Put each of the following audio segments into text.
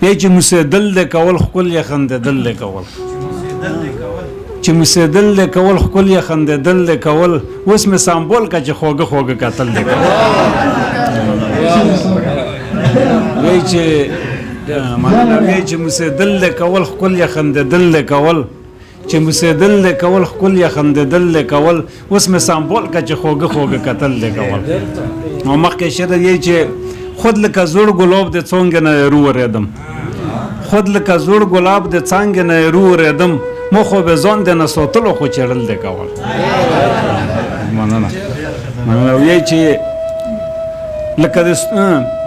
بیا چې موسېدل دی کول ښکل یې خندېدل دی کول چې موسېدل دی کول ښکل یې خندېدل دی کول اوس مې سامبول که چې خوږه خوږه کتل دی کول وایي چې وایي چې موسېدل دی کول ښکل یې خندېدل دی کول چې موسېدل دی کول ښکل یې خندېدل دی کول اوس مې سامبول که چې خوږه خوږه کتل دی کول او مخکې شعر یې چې خود لکه زوړ ګلاب د څانګې نه روورېدم خود لکه زوړ ګلاب د څانګې نه روورېدم مو خو به ځان د نه ساتلو خو چړل دی کول مننه وایي چې لکه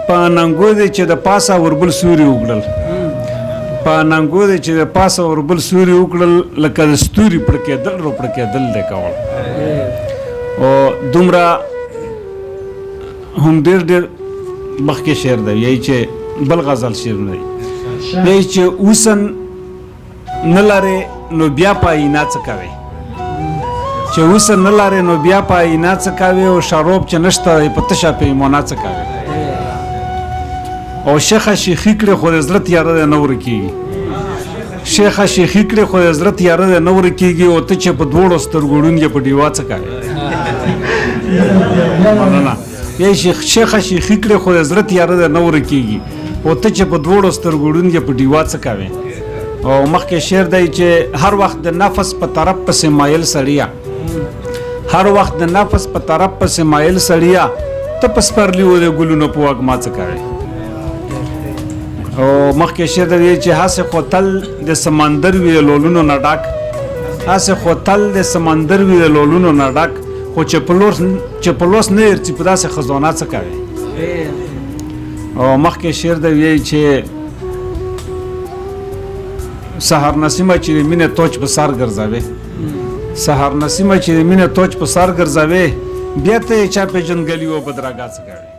په اننګو دی چې د پاسه وربل سوري وکړل په اننګو دی چې د پاسه وربل سوري وکړل لکه د ستوري پړکېدل رو پړکېدل دی کول او دومره هم ډېر ډېر مخکې شعر دی یی چې بل غزل شعر نه دی یی چې اوسن نه لرې نو بیا په آیینه څه کوې چې اوسن نه لرې نو بیا په آیینه څه کوې او شراب چې نشته په تشه پیمانه څه کوې او شیخه شیخي کړې خو د زړه تیاره دی نه ورکېږي شیخه شیخي کړې خو د زړه تیاره دی نه ورکېږي او ته چې په دواړو سترګو ړوند یې په ډیوه څه کوې مننه یی شیخه شیخي کړې خو د زړه تیاره دی نه ورکېږي او ته چې په دواړو سترګو ړوند یې په ډیوه څه کوې او مخکې شعر دی چې هر وخت د نفس په طرف پسې مایل سړیه هر وخت د نفس په طرف پسې مایل سړیه ته په سپرلي و د ګلونو په وږما څه کوې او مخکې شعر دی چې هسې خو تل د سمندر وي د لولونو نه ډک هسې خو تل د سمندر وي د لولونو نه ډک خو چې په لوس نه ارڅي په داسې خزانه څه کوې او مخکې شعر دی وایي چې سحر نسیمه چې د مینې توچ په سر ګرځوې سحر نسیمه چې د مینې توچ په سر ګرځوې بیا ته یې چا پېژندګلي و بدرګه څه کوې